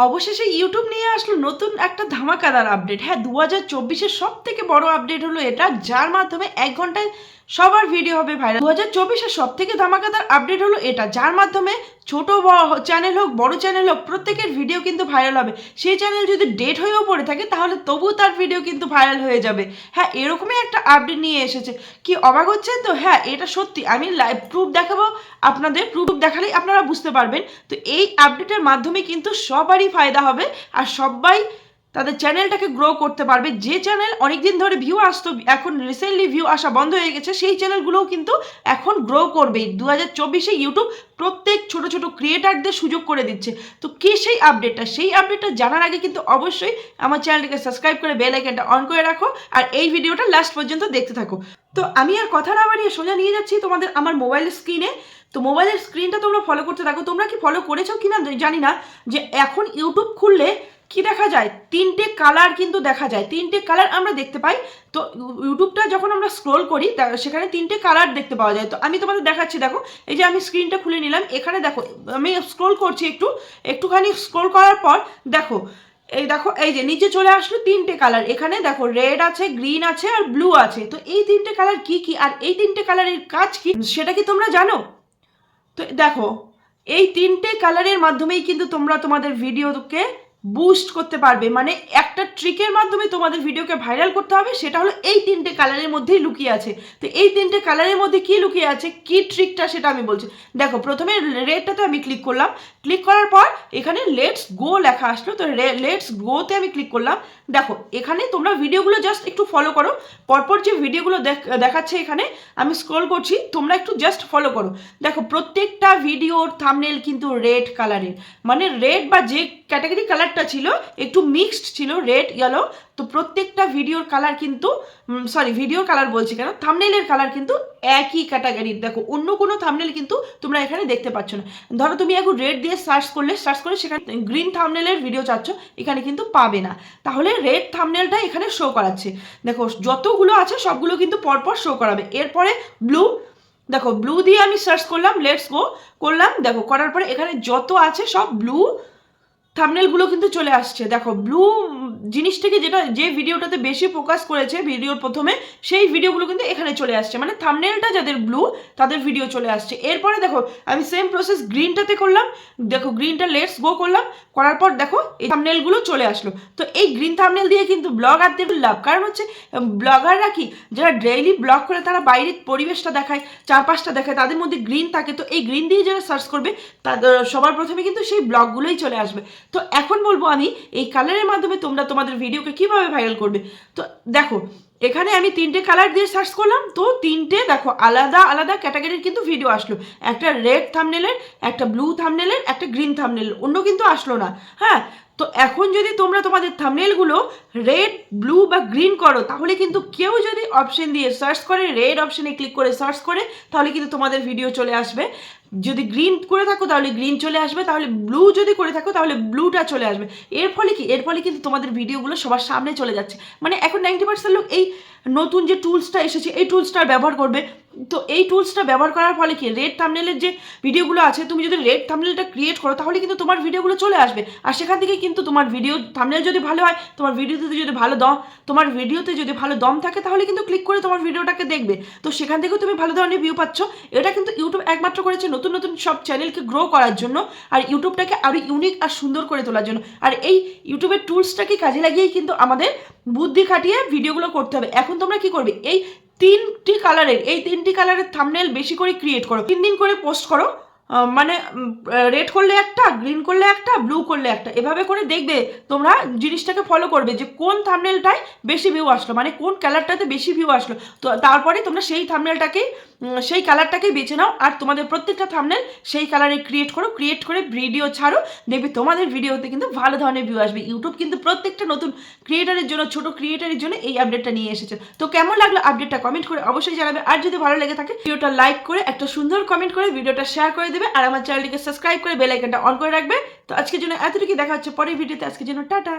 অবশেষে ইউটিউব নিয়ে আসলো নতুন একটা ধামাকাদার আপডেট। হ্যাঁ, 2024-এর সব থেকে বড় আপডেট হলো এটা, যার মাধ্যমে 1 ঘন্টায় সবার ভিডিও হবে ভাইরাল। 2024-এর সব থেকে ধামাকাদার আপডেট হলো এটা, যার মাধ্যমে ছোট চ্যানেল হোক বড় চ্যানেল হোক প্রত্যেকের ভিডিও কিন্তু ভাইরাল হবে। সেই চ্যানেল যদি ডেট হয়েও পড়ে থাকে তাহলে তবুও তার ভিডিও কিন্তু ভাইরাল হয়ে যাবে। হ্যাঁ, এরকমই একটা আপডেট নিয়ে এসেছে। কি অবাক হচ্ছেন তো? হ্যাঁ, এটা সত্যি। আমি লাইভ প্রুফ দেখাবো আপনাদের, প্রুফ দেখালেই আপনারা বুঝতে পারবেন। তো এই আপডেটের মাধ্যমে কিন্তু সবারই ফায়দা হবে আর সবাই তাদের চ্যানেলটাকে গ্রো করতে পারবে। যে চ্যানেল অনেকদিন ধরে ভিউ আসতো, এখন রিসেন্টলি ভিউ আসা বন্ধ হয়ে গেছে, সেই চ্যানেলগুলোও কিন্তু এখন গ্রো করবে। 2024-এ ইউটিউব প্রত্যেক ছোট ছোট ক্রিয়েটারদের সুযোগ করে দিচ্ছে। তো কি সেই আপডেটটা? সেই আপডেটটা জানার আগে কিন্তু অবশ্যই আমার চ্যানেলটাকে সাবস্ক্রাইব করে বেল আইকনটা অন করে রাখো আর এই ভিডিওটা লাস্ট পর্যন্ত দেখতে থাকো। তো আমি আর কথা না বাড়িয়ে সোজা নিয়ে যাচ্ছি তোমাদের আমার মোবাইলের স্ক্রিনে। তো মোবাইলের স্ক্রিনটা তোমরা ফলো করতে থাকো। তোমরা কি ফলো করেছো কিনা জানি না, যে এখন ইউটিউব খুললে কি দেখা যায়, 3টে কালার কিন্তু দেখা যায়। 3টে কালার আমরা দেখতে পাই। তো ইউটিউবটা যখন আমরা স্ক্রোল করি সেখানে 3টে কালার দেখতে পাওয়া যায়। তো আমি তোমাদের দেখাচ্ছি, দেখো এই যে আমি স্ক্রিনটা খুলে নিলাম, এখানে দেখো আমি স্ক্রোল করছি, একটুখানি স্ক্রোল করার পর দেখো এই যে নিচে চলে আসলো 3টে কালার। এখানে দেখো রেড আছে, গ্রিন আছে আর ব্লু আছে। তো এই 3টে কালার কি কি আর এই 3টে কালারের কাজ কি সেটা কি তোমরা জানো? তো দেখো, এই 3টে কালারের মাধ্যমেই কিন্তু তোমরা তোমাদের ভিডিওকে বুস্ট করতে পারবে। মানে একটা ট্রিকের মাধ্যমে তোমাদের ভিডিওকে ভাইরাল করতে হবে, সেটা হলো এই 3টে কালারের মধ্যেই লুকিয়ে আছে। তো এই 3টে কালারের মধ্যে কি লুকিয়ে আছে, কি ট্রিকটা সেটা আমি বলছি। দেখো, প্রথমে রেডটাতে আমি ক্লিক করলাম। ক্লিক করার পর এখানে লেটস গো লেখা আসলো। তো লেটস গোতে আমি ক্লিক করলাম। দেখো, এখানে তোমরা ভিডিওগুলো জাস্ট একটু ফলো করো। পরপর যে ভিডিওগুলো দেখাচ্ছে এখানে আমি স্ক্রল করছি, তোমরা একটু জাস্ট ফলো করো। দেখো, প্রত্যেকটা ভিডিওর থাম্বনেল কিন্তু রেড কালারের, মানে রেড বা যে ক্যাটাগরি কালারটা ছিল একটু মিক্সড ছিল, রেড ইয়েলো। তো প্রত্যেকটা ভিডিওর কালার কিন্তু ভিডিওর কালার বলছি কেন, থাম্বনেলের কালার কিন্তু একই ক্যাটাগরির। দেখো, অন্য কোনো থাম্বনেল কিন্তু তোমরা এখানে দেখতে পাচ্ছ না। ধরো তুমি এখন রেড দিয়ে সার্চ করে সেখানে গ্রিন থাম্বনেলের ভিডিও চাচ্ছ, এখানে কিন্তু পাবে না। তাহলে রেড থাম্বনেলটা এখানে শো করাচ্ছে। দেখো, যতগুলো আছে সবগুলো কিন্তু পরপর শো করাবে। এরপরে ব্লু, দেখো ব্লু দিয়ে আমি সার্চ করলাম, লেটস গো করলাম। দেখো, করার পরে এখানে যত আছে সব ব্লু থাম্বনেলগুলো কিন্তু চলে আসছে। দেখো, ব্লু জিনিসটাকে যে ভিডিওটাতে বেশি ফোকাস করেছে ভিডিওর প্রথমে, সেই ভিডিওগুলো কিন্তু এখানে চলে আসছে। মানে থাম্বনেলটা যাদের ব্লু তাদের ভিডিও চলে আসছে। এরপরে দেখো, আমি সেম প্রসেস গ্রিনটাতে করলাম। দেখো, গ্রিনটা লেটস গো করলাম, করার পর দেখো এই থাম্বনেলগুলো চলে আসলো। তো এই গ্রিন থাম্বনেল দিয়ে কিন্তু ব্লগারদের লাভ। কারণ হচ্ছে ব্লগাররা কি, যারা ডেইলি ব্লগ করে তারা বাইরের পরিবেশটা দেখায়, চারপাশটা দেখায়, তাদের মধ্যে গ্রিন থাকে। তো এই গ্রিন দিয়ে যারা সার্চ করবে তাদের সবার প্রথমে কিন্তু সেই ব্লগগুলোই চলে আসবে। তো এখন বলবো আমি এই কালারের মাধ্যমে তোমরা তোমাদের ভিডিওকে কিভাবে ভাইরাল করবে। তো দেখো, এখানে আমি 3টে কালার দিয়ে সার্চ করলাম। তো 3টে দেখো আলাদা আলাদা ক্যাটাগরির কিন্তু ভিডিও আসলো। একটা রেড থাম্বনেলের, একটা ব্লু থাম্বনেলের, একটা গ্রিন থাম্বনেল, অন্য কিন্তু আসলো না। হ্যাঁ, তো এখন যদি তোমরা তোমাদের থাম্বনেলগুলো রেড, ব্লু বা গ্রিন করো, তাহলে কিন্তু কেউ যদি অপশন দিয়ে সার্চ করে, রেড অপশনে ক্লিক করে সার্চ করে, তাহলে কিন্তু তোমাদের ভিডিও চলে আসবে। যদি গ্রিন করে থাকো তাহলে গ্রিন চলে আসবে, তাহলে ব্লু যদি করে থাকো তাহলে ব্লুটা চলে আসবে। এর ফলে কিন্তু তোমাদের ভিডিওগুলো সবার সামনে চলে যাচ্ছে। মানে এখন 90% লোক এই নতুন যে টুলসটা এসেছে এই টুলসটার ব্যবহার করবে। তো এই টুলসটা ব্যবহার করার ফলে কি, রেড থাম্বনেলের যে ভিডিওগুলো আছে, তুমি যদি রেড থাম্বনেলটা ক্রিয়েট করো তাহলে কিন্তু তোমার ভিডিওগুলো চলে আসবে। আর সেখান থেকে কিন্তু তোমার ভিডিও থাম্বনেল যদি ভালো হয়, তোমার ভিডিওতে যদি ভালো দম থাকে, তাহলে কিন্তু ক্লিক করে তোমার ভিডিওটাকে দেখবে। তো সেখান থেকেও তুমি ভালো ধরনের ভিউ পাচ্ছ। এটা কিন্তু ইউটিউব একমাত্র করেছে নতুন নতুন সব চ্যানেলকে গ্রো করার জন্য, আর ইউটিউবটাকে আরও ইউনিক আর সুন্দর করে তোলার জন্য। আর এই ইউটিউবের টুলসটাকে কাজে লাগিয়েই কিন্তু আমাদের বুদ্ধি খাটিয়ে ভিডিওগুলো করতে হবে। এখন তোমরা কি করবে, এই 3টি কালারের থাম্বনেল বেশি করে ক্রিয়েট করো, 3 দিন করে পোস্ট করো। মানে রেড করলে একটা, গ্রিন করলে একটা, ব্লু করলে একটা, এভাবে করে দেখবে তোমরা জিনিসটাকে ফলো করবে যে কোন থাম্বনেলটায় বেশি ভিউ আসলো, মানে কোন কালারটাতে বেশি ভিউ আসলো। তো তারপরে তোমরা সেই থাম্বনেলটাকেই সেই কালারটাকেই বেছে নাও আর তোমাদের প্রত্যেকটা থাম্বনেল সেই কালারে ক্রিয়েট করে ভিডিও ছাড়ো। দেখবে তোমাদের ভিডিওতে কিন্তু ভালো ধরনের ভিউ আসবে। ইউটিউব কিন্তু প্রত্যেকটা নতুন ক্রিয়েটারের জন্য, ছোট ক্রিয়েটারের জন্য এই আপডেটটা নিয়ে এসেছে। তো কেমন লাগলো আপডেটটা কমেন্ট করে অবশ্যই জানাবে। আর যদি ভালো লেগে থাকে ভিডিওটা লাইক করে একটা সুন্দর কমেন্ট করে ভিডিওটা শেয়ার করে দেবে আর আমার চ্যানেলটিকে সাবস্ক্রাইব করে বেল আইকনটা অন করে রাখবে। তো আজকের জন্য এতটুকু, দেখা হচ্ছে পরের ভিডিওতে। আজকের জন্য টাটা।